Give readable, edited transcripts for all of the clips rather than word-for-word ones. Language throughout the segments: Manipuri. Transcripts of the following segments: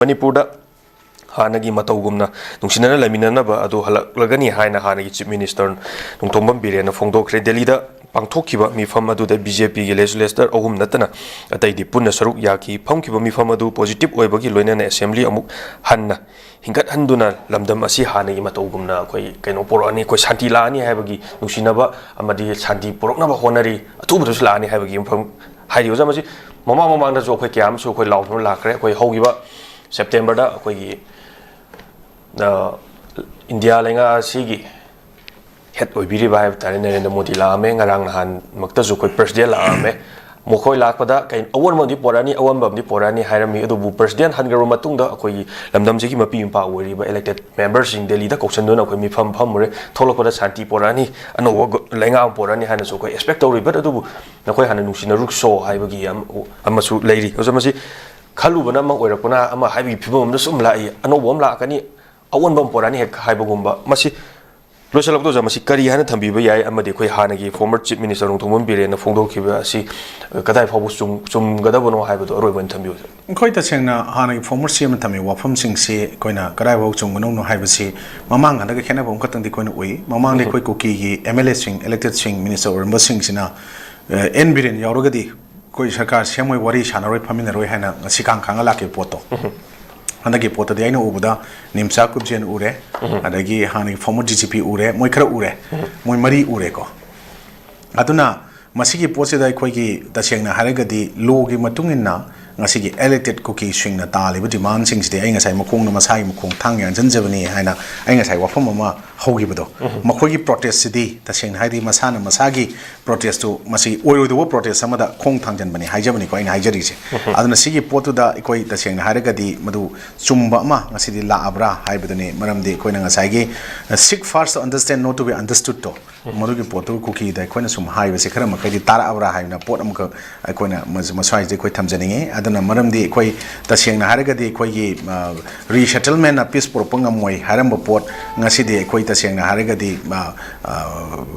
manipur Hanagi Matogumna, Nunsinana Laminanaba, Ado Lagani Haina Hanagi Chief Minister, Nuntombam Biran of Fondo Credelida, Pangtokiba, Mifamadu, the BJP legislator, Ogum Natana, Atadi Puna Saruk Yaki, Punkiba Mifamadu, positive Webaki Lunan Assembly Amuk Hanna, Hingat Handuna, Lamdam Asi Hanagi Matogumna, Kanoporani, Santilani, Habagi, Nusinaba, Amadi Santi Poroknaba Honari, Atubus Lani Habagi from Hadiosamazi, Mama Manda Zokiam, so quite loud, Lacre, quite Hogiba, September, quite India lenga sigi het oibiri bai tare ne modi la me ngarang han makta zu koi president la me mokhoi lak pada kain awon modi porani awon bam di porani hairami adu bu president han garu matung da koi lamdam jigi mapi impa wori ba elected members in delhi da koksan do na koi mi pham re tholok pada shanti porani ano lenga porani han so koi expect tori but adu bu na koi han nungsina ruk so haibagi amasu leiri ozamasi khalu bana ma oirakona ama haibi phibom da sum lai ano bom la kani Awan Bamporani had Haibagumba, Masi Rosalabdoza, Masi Kariana Tambi, Amadi, Hanagi, former Chief Minister of Tumbiri and the Fondo Kiba, see Kadai Hobusum, some Gadabano Hibado, or went Tambu. Quite a Chena, Hanagi, former Siam Tami, Wapum Sing Se, Koina, Kadai Hoksum, no Hibasi, Mamang, and the Canabon Cotton the Coin way, Mamang de Quiki, MLA Sing, elected Sing, Minister or Mussing Sina, Enbirin, Yorogadi, Koishaka, Shamwe Warish, and Pamina Rohana, Sikang Kangalaki Poto. Andagi pota de aino ubuda nimsa kubjen ure adagi hani former DGP ure moi khara ure moi mari ure ko aduna masigi pose da khoi gi tasengna haragadi law gi matunginna ngasigi elected cookie swing na talibu demand sing de ai ngasai makong na masai makong thang yang janjabani haina ai ngasai wafam ama hogi bodo makoi gi protest sidi taseng haidi masana masagi protest to masi oyo do protest samada khong thang janbani haijabani ko ai haijari se aduna sigi potu da ikoi taseng na haragadi madu chumba ma ngasidi la abra haibadani maramdi koina ngasai gi seek first to understand not to be understood to madu gi potu cookie da koina sum haibe se khara makai di tara abra haina pot amka koina masai de koi thamjaninge aduna maramdi koi tasengna haragadi koi gi resettlement na peace propanga moi haramba pot ngasidi koi tasengna haragadi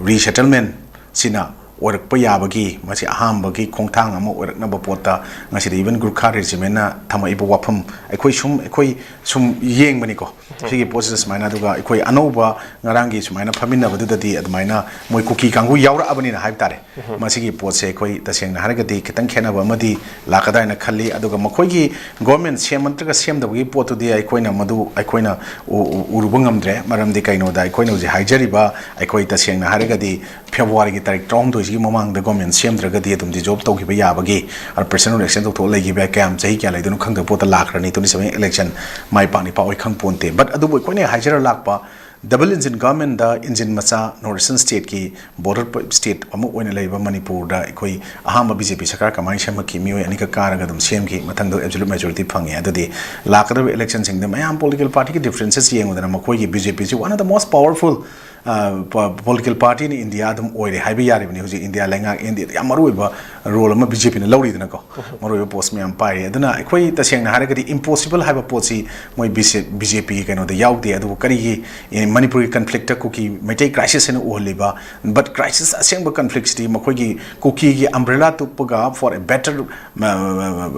resettlement sina orak payabagi masi ahambagi khongthang ama orak na bapota ngasi even gurkha regiment na thama ibu wafam ekoi sum yeng bani ko sigi process maina duga ekoi anoba ngarangi sumaina phamina badu dadi admaina moi cookie kangu yaura abani na haib tare masigi potse ekoi tasengna haragadi kitang khena ba madi lakada na khalli aduga makoi gi government semantra sem dabagi potu di ekoi na madu ekoi na urubungam dre maram di kaino da ekoi no ji haijari ba ekoi tasengna haragadi February gi tarik trom do Mamang the government Siam Dragadi the job to give a yabagi or personal election to Lagi Beckham, Zaki, I don't come to put a lacker to the election, my pani power Kang Ponte. But at the way, Hajar Lakpa, double engine government, the engine Masa, Northern State ki, border state, when a labor Manipur, the Koi, Ahama BJP Sakaka, Maishama Kimi, and Nikaragadam, Siamki, Matando, absolute majority Pangi, at the lacker elections in the Mayam political party differences, young with Makoi BJP, one of the most powerful. Political party in India, them oil, Hibiyari, when India Langa, India, Yamaruba, role of BJP in the Lodi, the Nako, Maru post me empire. Then I quite the Shang Haragati impossible have a potsy, my BJP, kind of the Yauk, the Adukari in manipuri conflict, cookie may take crisis in Oliva, but crisis assemble complexity, Makogi, cookie umbrella to Puga for a better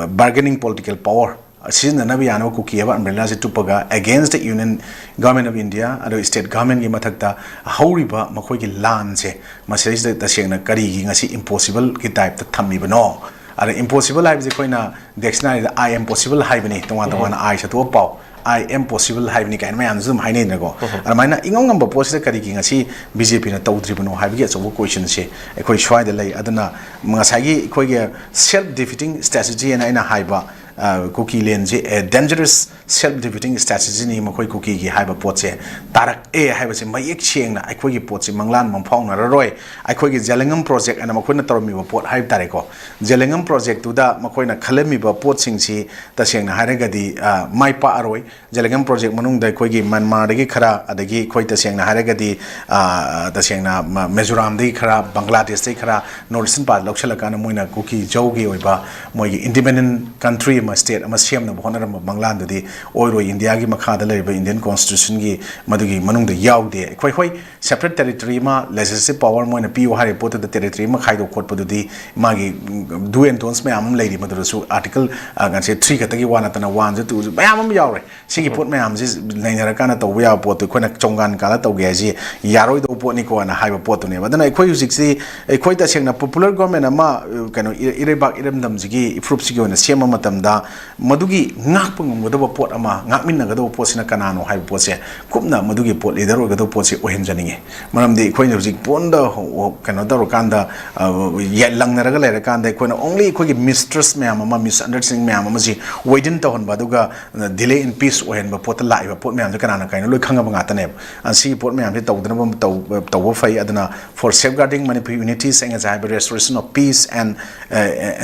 bargaining political power. Since the Naviano Kukieva umbrella Tupaga against the Union Government of India, and the state government Gimatakta, Hauriba, Makogi Lance, Masays the Shana Kari, Gasi impossible, get type the Tamibano. Are impossible I was the coina, the dictionary, I am possible hibernate, the one I shall to a pow. I am possible hibernate and my answer my name ago. And mine ingamba post the Kari Gasi, BJP in a tow tribunal, have gets of questions, a quite shy the lay, Adana, Masagi, Koya, self defeating strategy and Ina Haiba. Cookie lens a dangerous self-defeating strategy ni makoi cookie gi haiba potse tarak e haiba se mai ek cheng na aikoi gi potse manglan mamphong na roi aikoi gi jalengam project ana makoi na tormi ba pot haib tare ko jalengam project tu da makoi na khalemi ba pot sing si ta seng na hare ga di mai pa aroi jalengam project manung da koi gi Myanmar da gi khara adagi koi ta seng na hare ga di ta seng na Mizoram da khara Bangladesh da khara Northern part lokshal ka na moina cookie jogi oi ba moi independent country ꯑꯃ ꯁ꯭ꯇꯦꯠ ꯑꯃ ꯁꯦꯝꯅꯕ ꯍꯣꯠꯅꯔꯝꯕ ꯃꯪꯂꯥꯟꯗꯨꯗꯤ ꯑꯣꯏꯔꯣꯏ ꯏꯟꯗꯤꯌꯥꯒꯤ ꯃꯈꯥꯗ ꯂꯩꯔꯤꯕ ꯏꯟꯗꯤꯌꯟ ꯀꯣꯟꯁꯇꯤꯇ꯭ꯌꯨꯁꯟꯒꯤ ꯃꯗꯨꯒꯤ ꯃꯅꯨꯡꯗ ꯌꯥꯎꯗꯦ ꯑꯩꯈꯣꯏ ꯍꯣꯏ ꯁꯦꯄꯔꯦꯠ ꯇꯦꯔꯤꯇꯣꯔꯤ ꯑꯃ ꯂꯦꯖꯤꯁꯂꯦꯇꯤꯚ ꯄꯥꯋꯔ ꯃꯣꯏꯅ ꯄꯤꯌꯨ ꯍꯥꯏꯔꯤꯕ ꯄꯣꯠꯇꯨꯗ ꯇꯦꯔꯤꯇꯣꯔꯤ ꯑꯃ ꯈꯥꯏꯗꯣꯛ ꯈꯣꯠꯄꯗꯨꯗꯤ ꯃꯥꯒꯤ ꯗꯨ ꯑꯦꯟ ꯗꯣꯟꯁ ꯃꯌꯥꯝ ꯑꯃ ꯂꯩꯔꯤ ꯃꯗꯨꯗꯁꯨ आर्टिकल ꯉꯁꯤ 3 खतगी वा नतना 1 2 मयाम अम यावरे सिगी पोट मयाम जि लेनरकाना तौबा या पोट कोना चोंगान काला तौगे जि यारोय दो पोट नि को ना हाइबा पोट ने बदना एखोय हुजिक सि एखोय तसेंगना पॉपुलर गवर्नमेंट अमा कनो इरेबाक इरमदम जिगी इफ्रुप सिगी ओना सेम मतमदा मदुगी ngakpa ngomgदबा पोट अमा ngakमिनगदबा पोट सिना कनानो हाइबा पोट से कुपना मदुगी पोट लीडर ओगदबा पोट से ओहेनजनिगे मरमदि एखोय हुजिक पोंदा कनो दरो कांदा ये लंगनरगा लेरकांदा एखोयना ओनली एखोयगी मिस्ट्रेस मयाम अमा मिसअंडरस्टैंडिंग मयाम अमा जि वेडिन तहनबा दुगा डिले इन पीस ओहेनबा पोट लाइबा पोट मयाम कनाना काइनो लोय खंगबा गातने असि पोट मयाम से तौदनबा तौबा फै अदना for safeguarding manipur unities and as restoration of peace and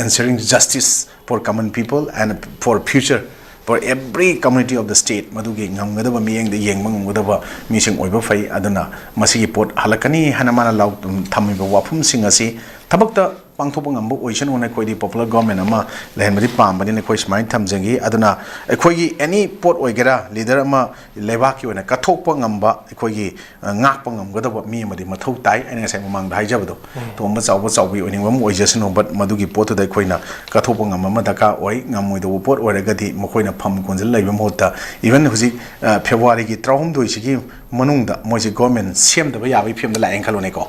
ensuring justice for common people and for future for every community of the state madugi ngamgadaba miyeng de yengba ngamgadaba mising oiba fai adana masigi pot halakani hanamana law thamiba wafum sing asi thabakta pangthopa ngamba oisan ona koidi popular government ama lehenmari pambani ne koi smai thamjangi aduna ekhoigi any pot oigera leader ama lebaki ona kathokpa ngamba ekhoigi ngakpa ngamgadaba mi amadi mathau tai ane sai mamang dai jabado tomba chawbi oningwam oijasno but madugi pot da ekhoina kathokpa ngamba daka oi ngamoi do pot oiragadi makoina pham konjil laibam hota even huji February gi trahum doi sigi manungda moji government sem da yabi phim da la engkhalone ko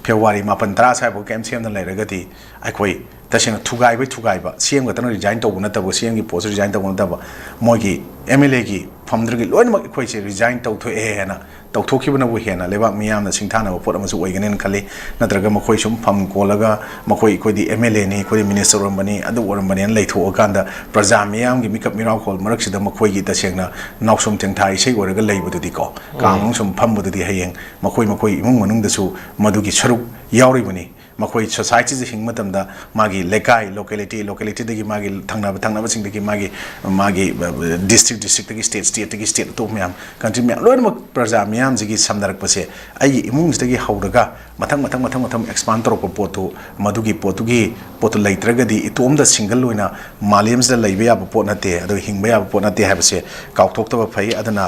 February 9 13 sai bo kem sem da lairagadi अखोई तसेंग थुगाइबा सेम गतन रिजाइन तब नतब सेम की पोस्ट रिजाइन तब नतब मोगी एमएलए की फमद्रगी लोइनमक अखोई से रिजाइन तौथोए हेना तौथोखिबनबु हेना लेबाक मियामना सिंथाना पोट अमसु ओइगनेन खले नत्रगा मखोई सुम फम कोलगा मखोई कोदी एमएलए नि कोदी मिनिस्टर ओरमबनी अदु ओरमबनी लैथोअकांदा प्रजा मियाम की मिकअप मिराव खोल मरकसिदा मखोई की तसेंगना नावसुम तेंथाइ से ओरगा लैबदुदी को कामंग सुम फमबदुदी हयेंग मखोई इमुंग मनुंगदसु मदुगी सरुक यावरिबनी मखोई सोसाइटी से हिंग मतमदा मागी लेकाई लोकेलिटी दगी मागी थंगनाब सिंगदगी मागी डिस्ट्रिक्ट दगी स्टेट तो मैम कंट्री मैम लोइनमक प्रजा मैम जिगी समदरकपसे आई इमुंग दगी हौरगा मथंग एक्सपांड तोरप पोतो मदुगी पोतु लैत्रगदी इतोमदा सिंगल लोइना मालेमसदा लैबे याब पोत नते अदो हिंगबे याब पोत नते हाबसे काउथोक्तबा फै अदना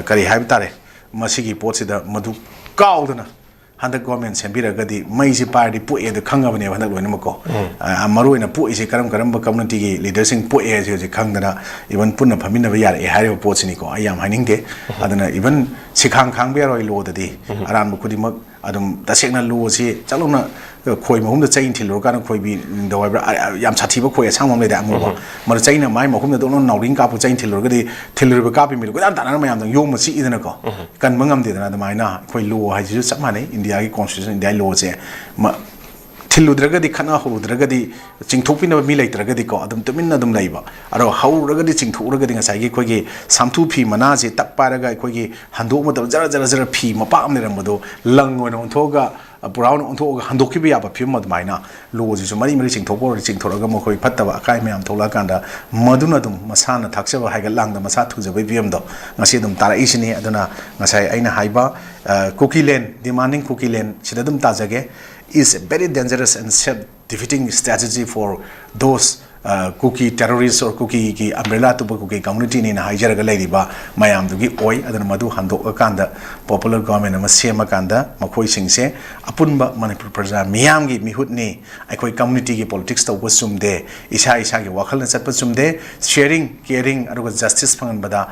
करी हाइब तारे मसिगी पोतसिदा मदु काउदना हंदक गवर्नमेंट सेंबिरगदी मईसे पार्टी पुए द खंगबने हंदक लोइनमको मरुइना पुइसे करम कम्युनिटी की लीडरसिंग पुए जे खंगदना इवन पुन्ना फमिनबा यार ए हाइबा पोतसिनिको आयाम हाइनिंगदे अदना इवन सिखांग खांगबे यारोय लोददी आराम खुदिमक अदम तसेंगना लोसे चलोना खोई महुमदा चैन थिलो काना खोई बि दवाइब्रा याम साथीबा खोई सांगमम लेदा अंगबा मर चैना माइ महुमदा दोनो नाउरिंग कापु चैन थिलो गदि थिलोबा कापि मिलो गदान ताना मयाम दं योम छि इदना को कन मंगम देदना दमाइना खोई लो हाइजु चमाने इंडिया की कॉन्स्टिट्यूशन इंडिया लो से थिलुद्रगदी खना होरुद्रगदी चिंथोपिनबा मी लैत्रगदी को अदम तुमिन्ना अदम लैबा अरो हौरगदी चिंथोरगदी ngसाइगी खोइगी सामथु फी मना जे तकपारगा खोइगी हंदो मदम जरा फी मपा अम लेरमदो लंग ओन ओंथोगा पुराउन ओंथोगा हंदोखिबा याबा फी मदमाइना लोजी सु मरी चिंथोपोर चिंथोरगा मखोइ फत्तबा अकाइ मयाम थोला कांदा मदुना दुम मसाना थाक्सबा हाइगा लांगदा मसा थुजबे बियमदो ngasi dum tara isini aduna ngasai aina haiba cookieland demanding cookieland sida dum tajage is a very dangerous and self-defeating strategy for those cookie terrorists or cookie ki umbrella to cookie community ni na hijaraga laiba mayam dugi oi adana madu hando akanda popular government ama sema kanda makhoi singse apunba manipur praja miyam gi mihut ni aikoi community gi politics to wasumde isa gi wakhal na chatpa sumde sharing caring aruga justice phangan bada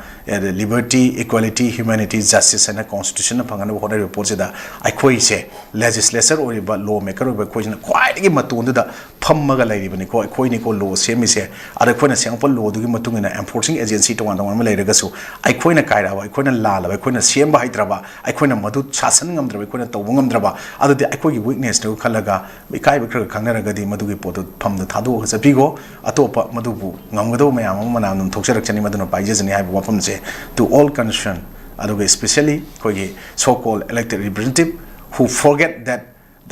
liberty equality humanity justice and constitution na phangan hoda report se da aikoi se legislature or ba law maker or ko jina kwai gi matun da phammaga lairibani ko aikoi ni ko law सेमिसे अरे कोइना सेंपल लो दुगी मतुंगिना एनफोर्सिंग एजेंसी तोंगा तोंगा मा लेरगसु आइखोइना काइराबा आइखोइना लालाबा आइखोइना सेमबा हाइद्राबा आइखोइना मदु शासन ngamdraba आइखोइना तौब ngamdraba अदुदि आइखोइगी वीकनेस तो खलगा इकाइबा खर खंगनरगदी मदुगी पोतो फमद थादो खसपिगो अतोपा मदुबु ngamgado मयाम मना नुम थोक्सरक्चनी मदुना पाइजेजनी हाइबा वफम से टू ऑल कंसर्न अदुगे स्पेशली कोइगी so called elected representative who forget that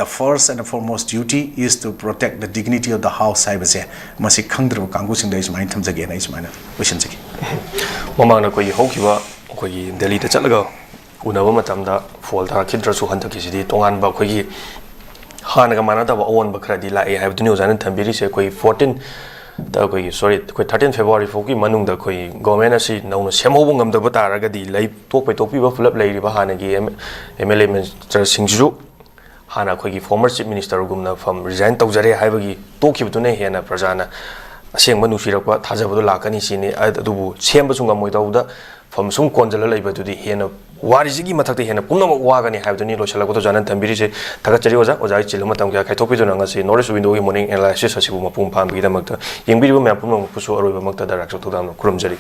the first and the foremost duty is to protect the dignity of the house saibase masi khangdru kangu sing dai smai thamjage na ismaina question jagi mamang na koi hokiba koi delhi ta chalaga unaba matam da fall tha khidra su hanta kisidi tongan ba koi hanaga mana da on ba khradi la ai have news an thambiri se koi 14 sorry 13 February foki manungda khoi government asi nauna semhobo ngamdaba taragadi lei tokpai tokpiba fulap leiriba hanagi MLA minister singju hana khoi former chief minister gumna from resign tawjare haibagi tokibutune hena prajana asengba nusirakwa thajabadu lakani sini adubu semba sunga moidauda from sum konjala leibadudi hena वारिजिगी मथक्ते हेन पुनम वागनी हाइबदनी लोसलाको जाना थम्बिरि से थागचरि ओजा ओजाइ चिलम तम क्या खाइथोपिदुना ngasi नॉलेज विंडो की मॉर्निंग एनालिसिस असिबु मपुम फामबिदमक्ता यंबिरिबो म्याम पुनम पुसो अरोइबमक्ता दराक्स थोदाम खुरमजरि